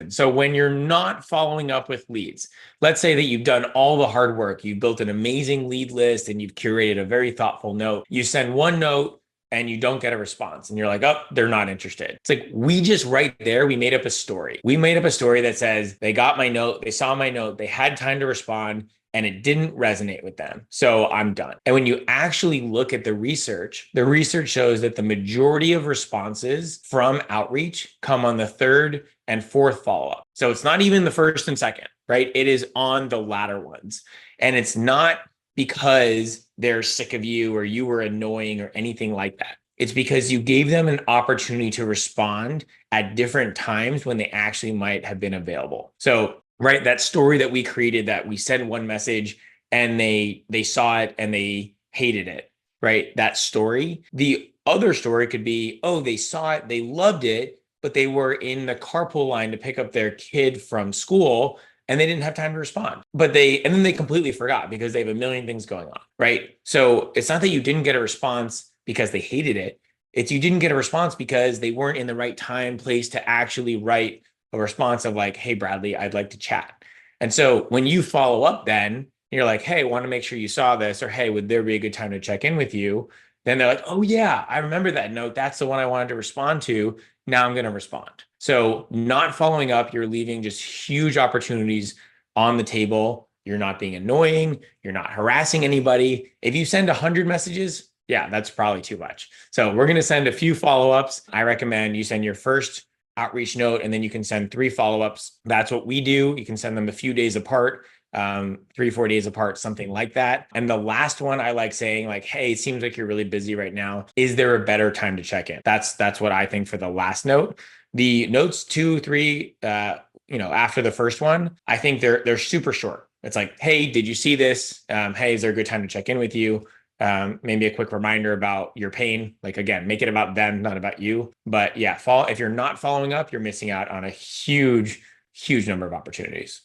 happen. So when you're not following up with leads, let's say that you've done all the hard work, you've built an amazing lead list and you've curated a very thoughtful note. You send one note and you don't get a response and you're like, oh, they're not interested. It's like, we just right there, we made up a story. We made up a story that says they got my note, they saw my note, they had time to respond, and it didn't resonate with them. So I'm done. And when you actually look at the research shows that the majority of responses from outreach come on the third and fourth follow-up. So it's not even the first and second, right? It is on the latter ones. And it's not because they're sick of you or you were annoying or anything like that. It's because you gave them an opportunity to respond at different times when they actually might have been available. So, right, that story that we created, that we sent one message and they saw it and they hated it, right? That story. The other story could be, oh, they saw it, they loved it, but they were in the carpool line to pick up their kid from school and they didn't have time to respond. And then they completely forgot because they have a million things going on, right? So it's not that you didn't get a response because they hated it. It's you didn't get a response because they weren't in the right time, place to actually write a response of like, hey, Bradley, I'd like to chat. And so when you follow up, then you're like, hey, want to make sure you saw this, or hey, would there be a good time to check in with you? Then they're like, oh yeah, I remember that note. That's the one I wanted to respond to. Now I'm going to respond. So not following up, you're leaving just huge opportunities on the table. You're not being annoying. You're not harassing anybody. If you send 100 messages, yeah, that's probably too much. So we're going to send a few follow-ups. I recommend you send your first outreach note, and then you can send 3 follow-ups. That's what we do. You can send them a few days apart, 3-4 days apart, something like that. And the last one, I like saying like, hey, it seems like you're really busy right now. Is there a better time to check in? That's what I think for the last note. The notes 2, 3, after the first one, I think they're super short. It's like, hey, did you see this? Hey, is there a good time to check in with you? Maybe a quick reminder about your pain. Like, again, make it about them, not about you. But yeah, if you're not following up, you're missing out on a huge, huge number of opportunities.